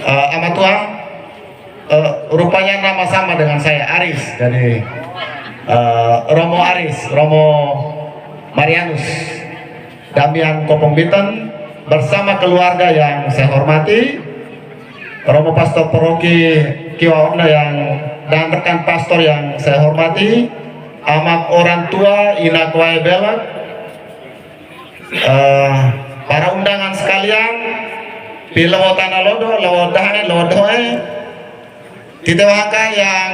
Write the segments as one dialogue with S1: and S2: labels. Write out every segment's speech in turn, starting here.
S1: Amat tua, rupanya nama sama dengan saya, Aris, dari Romo Aris, Romo Marianus Damian Kopong Bintan, bersama keluarga yang saya hormati, Romo Pastor Paroki Kiwaona dan rekan pastor yang saya hormati, amat orang tua Ina Kwai Bela, para undangan sekalian, Pilawo Tanah Lodo, Lodoe, Titewaka yang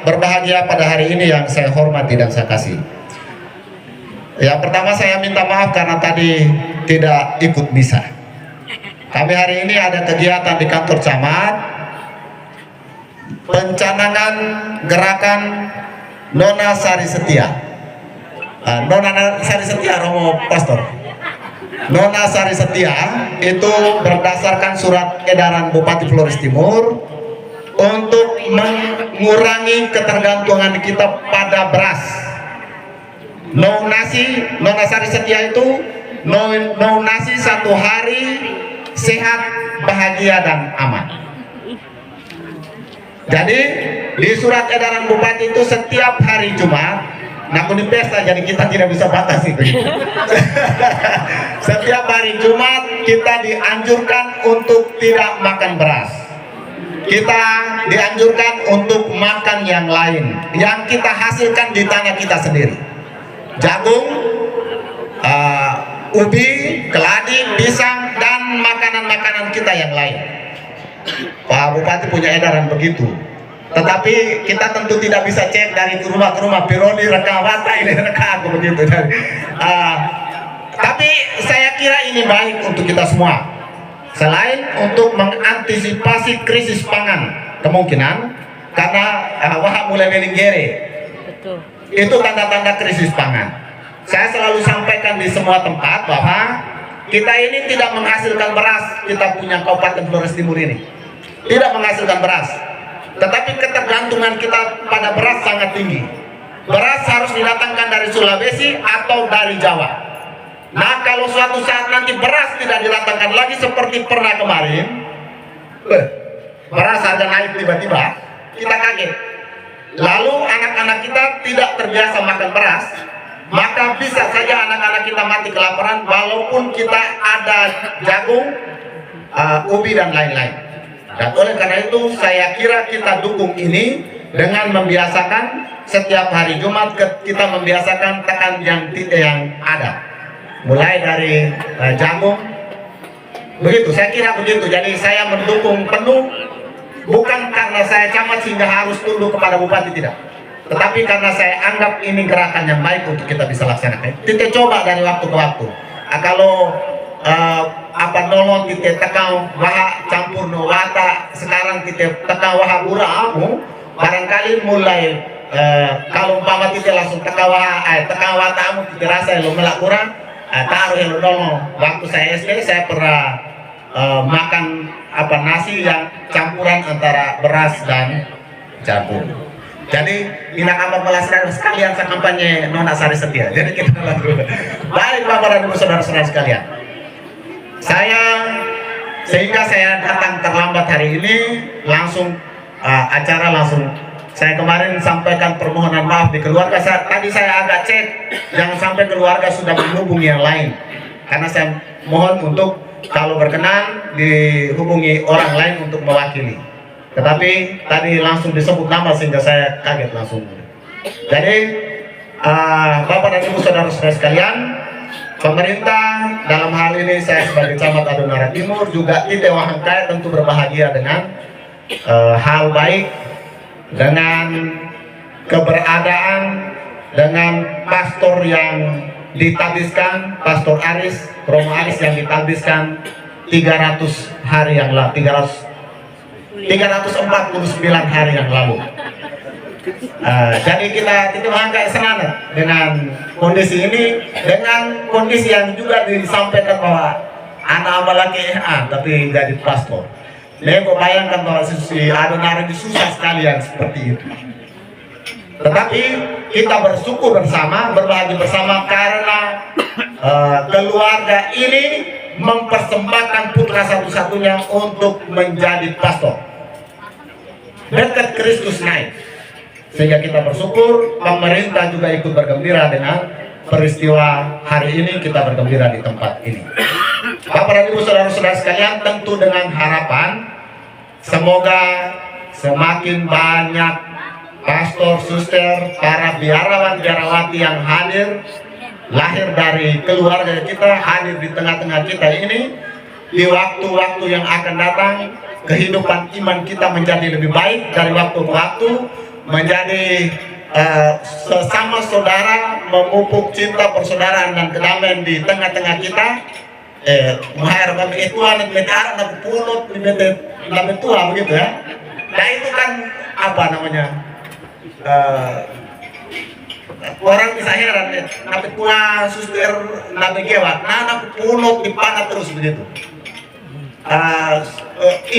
S1: berbahagia pada hari ini yang saya hormati dan saya kasih. Yang pertama saya minta maaf karena tadi tidak ikut misa. Kami hari ini ada kegiatan di kantor camat, pencanangan gerakan Nona Sari Setia. Nona Sari Setia, Romo Pastor. Nona Sari Setia itu berdasarkan surat edaran Bupati Flores Timur untuk mengurangi ketergantungan kita pada beras. Nona Sari Setia itu nasi 1 hari sehat, bahagia dan aman. Jadi di surat edaran Bupati itu setiap hari Jumat, namun di pesta jadi kita tidak bisa batasi. Setiap hari Jumat kita dianjurkan untuk tidak makan beras. Kita dianjurkan untuk makan yang lain, yang kita hasilkan di tanah kita sendiri. Jagung, ubi, keladi, pisang, dan makanan-makanan kita yang lain. Pak Bupati punya edaran begitu. Tetapi kita tentu tidak bisa cek dari rumah ke rumah, Pironi, reka Wata, ini reka aku begitu. Tapi saya kira ini baik untuk kita semua. Selain untuk mengantisipasi krisis pangan kemungkinan, karena wahab mulai melinggere. Betul. Itu tanda-tanda krisis pangan. Saya selalu sampaikan di semua tempat bahwa kita ini tidak menghasilkan beras. Kita punya Kabupaten Flores Timur ini tidak menghasilkan beras, tetapi ketergantungan kita pada beras sangat tinggi. Beras harus didatangkan dari Sulawesi atau dari Jawa. Nah, kalau suatu saat nanti beras tidak didatangkan lagi seperti pernah kemarin, beras harga naik tiba-tiba, kita kaget. Lalu anak-anak kita tidak terbiasa makan beras, maka bisa saja anak-anak kita mati kelaparan walaupun kita ada jagung, ubi dan lain-lain. Dan oleh karena itu saya kira kita dukung ini dengan membiasakan setiap hari Jumat kita membiasakan tekan yang ada, mulai dari jagung. Begitu, saya kira begitu. Jadi saya mendukung penuh. Bukan karena saya camat sehingga harus tunduk kepada bupati, tidak. Tetapi karena saya anggap ini gerakan yang baik untuk kita bisa laksanakan. Kita coba dari waktu ke waktu. Kalau nolong kita tekan waha campur no wata, sekarang kita tekan waha buraamu, barangkali mulai kalau umpama kita langsung tekan watamu, kita rasa lo melak kurang, taruh yang nolong. Waktu saya SD saya pernah makan nasi yang campuran antara beras dan jagung. Jadi ini akan melaskan sekalian kampanye Nona Sari Setia. Jadi kita lalu baik Bapak dan Ibu saudara-saudara sekalian. Sehingga saya datang terlambat hari ini, langsung acara langsung. Saya kemarin sampaikan permohonan maaf di keluarga. Tadi saya agak cek, jangan sampai keluarga sudah menghubungi yang lain. Karena saya mohon untuk kalau berkenan dihubungi orang lain untuk mewakili. Tetapi tadi langsung disebut nama sehingga saya kaget langsung. Jadi Bapak dan Ibu saudara-saudara sekalian, pemerintah dalam hal ini saya sebagai camat Adonara Timur juga Tite Wahangkaya tentu berbahagia dengan hal baik, dengan keberadaan, dengan pastor yang ditabiskan, Pastor Aris, Romo Aris yang ditabiskan 300 hari yang lalu, 349 hari yang lalu. Jadi kita agak senang dengan kondisi ini, dengan kondisi yang juga disampaikan bahwa anak laki tapi jadi pastor. Lego bayangkan bahwa si Adonara itu susah sekalian seperti itu. Tetapi kita bersyukur bersama, berbahagia bersama karena keluarga ini mempersembahkan putra satu-satunya untuk menjadi pastor. Berkat Kristus naik, sehingga kita bersyukur. Pemerintah juga ikut bergembira dengan peristiwa hari ini. Kita bergembira di tempat ini. Bapak dan Ibu saudara-saudara sekalian, tentu dengan harapan semoga semakin banyak pastor, suster, para biarawan-biarawati yang hadir, lahir dari keluarga kita, hadir di tengah-tengah kita ini. Di waktu-waktu yang akan datang, kehidupan iman kita menjadi lebih baik dari waktu ke waktu, menjadi sesama saudara, memupuk cinta persaudaraan dan kedamaian di tengah-tengah kita. Mengharapkan ituan, mencari nabi punut, nabi tua begitu ya. Nah itu kan apa namanya? Orang bisa heran, nabi tua, suster, nabi gewat, nah nabi punut dipanat terus begitu.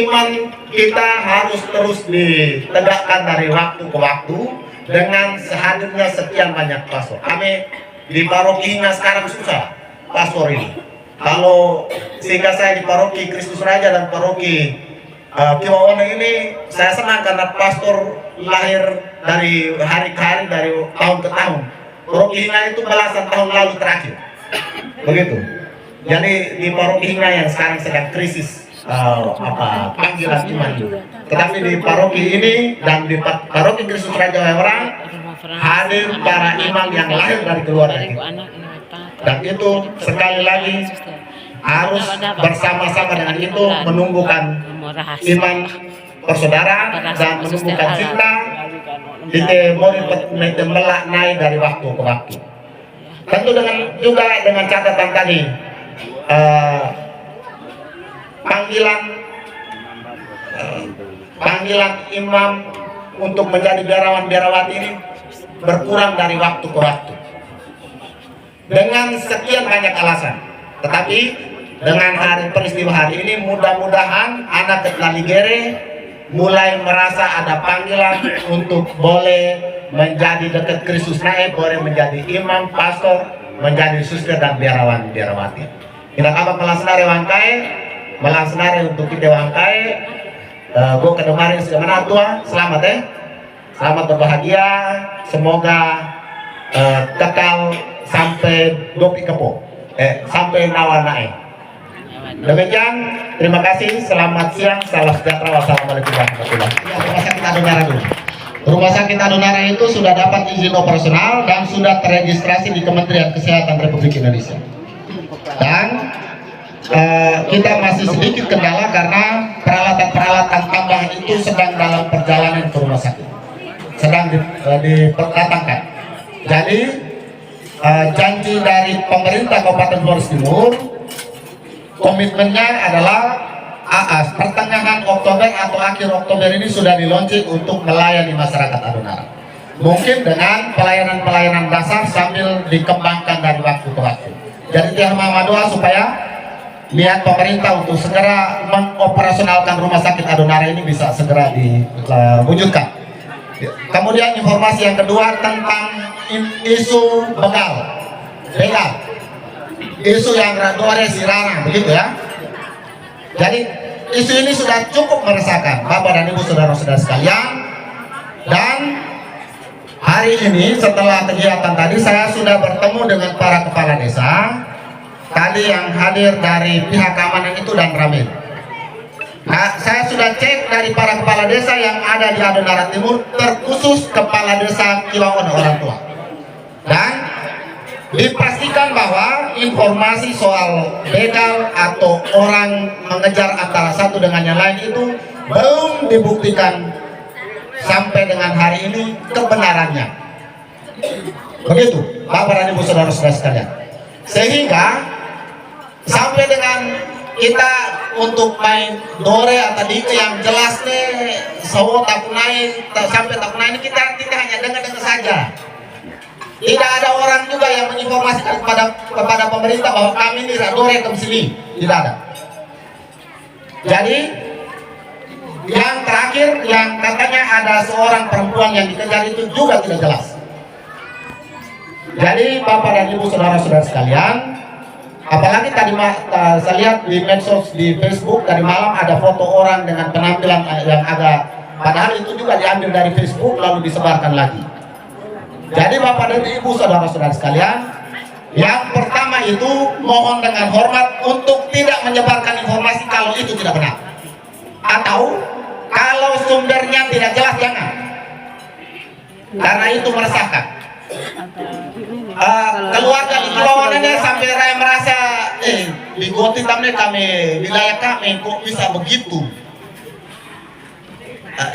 S1: Iman kita harus terus ditegakkan dari waktu ke waktu dengan sehadirnya sekian banyak pastor. Kami di parokinya sekarang susah pastor ini. Kalau sehingga saya di paroki Kristus Raja dan paroki Kiwawana ini, saya senang karena pastor lahir dari hari ke hari, dari tahun ke tahun. Paroki Hinga itu belasan tahun lalu terakhir, begitu. Jadi di paroki Hinga yang sekarang sedang krisis panggilan iman. Tetapi di paroki ini dan di paroki Kristus Raja Wairang hadir para imam yang lahir dari keluarga kita. Dan itu sekali lagi harus bersama-sama dengan itu menumbuhkan iman persaudaraan dan menumbuhkan cinta di melak naik dari waktu ke waktu. Tentu dengan catatan tadi, panggilan imam untuk menjadi biarawan-biarawati ini berkurang dari waktu ke waktu dengan sekian banyak alasan. Tetapi dengan peristiwa hari ini, mudah-mudahan anak Ketlaligere mulai merasa ada panggilan untuk boleh menjadi dekat Kristus naik, boleh menjadi imam, pastor, menjadi suster dan biarawan-biarawati. Kita kabar melasnare wangkai, melasnare untuk kita wangkai. Gue kedemarin sudah menatua, selamat ya, selamat berbahagia, semoga kekal sampai dopi kepo, sampai nawa naik. Demikian, terima kasih, selamat siang, salam sejahtera, wassalamualaikum warahmatullahi wabarakatuh. Rumah sakit Adonara dulu. Rumah sakit Adonara itu sudah dapat izin operasional dan sudah terregistrasi di Kementerian Kesehatan Republik Indonesia. Dan kita masih sedikit kendala karena peralatan-peralatan tambahan itu sedang dalam perjalanan ke rumah sakit, sedang diperdatangkan. Jadi janji dari pemerintah Kabupaten Flores Timur, komitmennya adalah pertengahan Oktober atau akhir Oktober ini sudah di-launching untuk melayani masyarakat Adonara. Mungkin dengan pelayanan-pelayanan dasar sambil dikembangkan dari waktu ke waktu. Jadi tiap doa supaya lihat pemerintah untuk segera mengoperasionalkan rumah sakit Adonara ini bisa segera diwujudkan. Kemudian informasi yang kedua tentang isu begal, isu yang radore sirana, begitu ya. Jadi isu ini sudah cukup meresahkan Bapak dan Ibu saudara-saudara sekalian. Dan hari ini setelah kegiatan tadi saya sudah bertemu dengan para kepala desa tadi yang hadir dari pihak keamanan itu dan Ramil. Nah, saya sudah cek dari para kepala desa yang ada di Adonara Timur, terkhusus kepala desa Kiwawana orang tua. Dan dipastikan bahwa informasi soal begal atau orang mengejar antara satu dengan yang lain itu belum dibuktikan sampai dengan hari ini kebenarannya. Begitu, Bapak dan Ibu saudara-saudara sekalian. Sehingga sampai dengan kita untuk main dore atau dike yang jelas nih sawo takunai sampai takunai ini kita hanya dengar-dengar saja. Tidak ada orang juga yang menginformasikan kepada pemerintah bahwa kami ini dore ke sini, tidak ada. Jadi yang terakhir yang katanya ada seorang perempuan yang dikejar itu juga tidak jelas. Jadi Bapak dan Ibu saudara-saudara sekalian, Apalagi tadi saya lihat di medsos, di Facebook tadi malam ada foto orang dengan penampilan yang agak, padahal itu juga diambil dari Facebook lalu disebarkan lagi. Jadi Bapak dan Ibu, saudara-saudara sekalian, yang pertama itu mohon dengan hormat untuk tidak menyebarkan informasi kalau itu tidak benar, atau kalau sumbernya tidak jelas jangan, karena itu meresahkan. Keluarga di Kulawannya sampai raya merasa di Goti tamne kami, wilayah kami kok bisa begitu.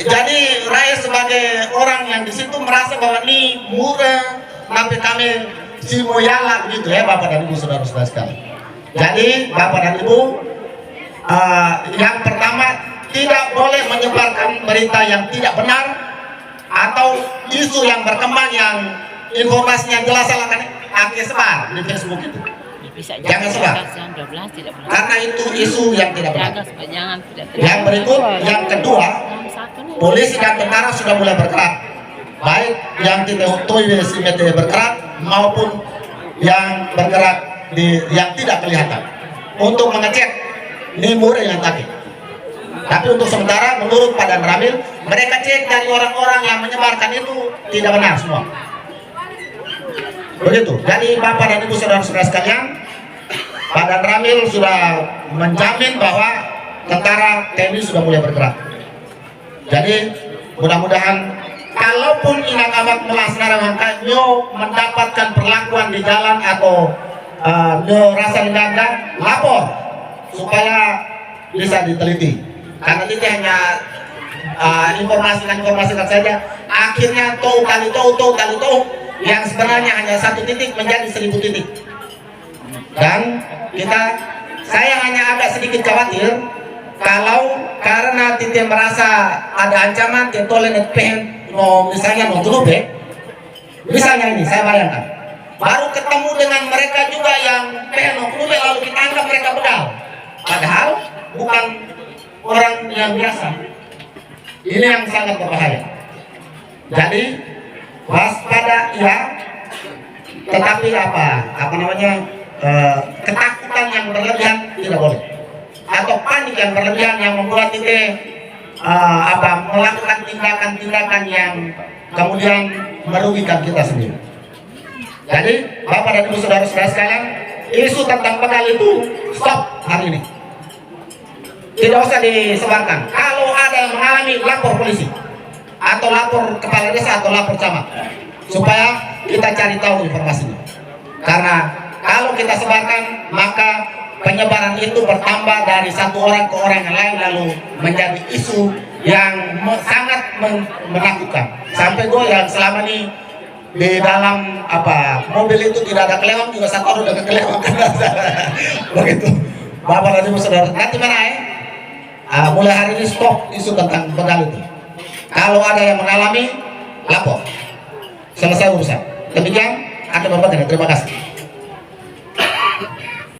S1: Jadi raya sebagai orang yang di situ merasa bahwa ini murah, tapi kami si moyala gitu ya Bapak dan Ibu, saudara-saudara sekalian. Jadi Bapak dan Ibu, yang pertama tidak boleh menyebarkan berita yang tidak benar atau isu yang berkembang yang informasinya jelas salah kan akhirnya sebar di Facebook itu. Jangan sebar, karena itu isu yang tidak benar. Yang berikut, yang kedua, polisi dan tentara sudah mulai bergerak, baik yang tidak bergerak maupun yang bergerak yang tidak kelihatan untuk mengecek ini murah yang tadi. Tapi untuk sementara menurut Pak Dan Ramil, mereka cek dari orang-orang yang menyebarkan itu tidak benar semua. Begitu. Jadi Bapak dan Ibu, saudara-saudara sekalian, Pak Dan Ramil sudah menjamin bahwa tentara TNI sudah mulai bergerak. Jadi mudah-mudahan kalaupun Inang Amat melaksanakan mendapatkan perlakuan di jalan atau rasa mengganggu, lapor supaya bisa diteliti. Karena ini hanya informasikan saja. Akhirnya tahu kali tahu yang sebenarnya hanya satu titik menjadi 1000 titik. Dan saya hanya agak sedikit khawatir kalau karena titik merasa ada ancaman titolen pengen misalnya mau dulu misalnya ini saya bayangkan baru ketemu dengan mereka juga yang pengen mau lalu kita anggap mereka begal, padahal bukan orang yang biasa. Ini yang sangat berbahaya. Jadi waspada ya, tetapi ketakutan yang berlebihan tidak boleh, atau panik yang berlebihan yang membuat kita melakukan tindakan-tindakan yang kemudian merugikan kita sendiri. Jadi Bapak dan Ibu, saudara-saudara sekalian, isu tentang begal itu stop hari ini, tidak usah disebarkan. Kalau ada yang mengalami, lapor polisi atau lapor kepala desa atau lapor camat supaya kita cari tahu informasinya. Karena kalau kita sebarkan maka penyebaran itu bertambah dari satu orang ke orang yang lain, lalu menjadi isu yang sangat menakutkan. Sampai gue yang selama ini di dalam mobil itu tidak ada kelewang juga satu orang udah kelewang. Begitu Bapak dan Ibu, saudara. Nanti mana mulai hari ini stop isu tentang begal itu. Kalau ada yang mengalami, lapor. Selesai urusan. Demikian, ada Bapak. Terima kasih.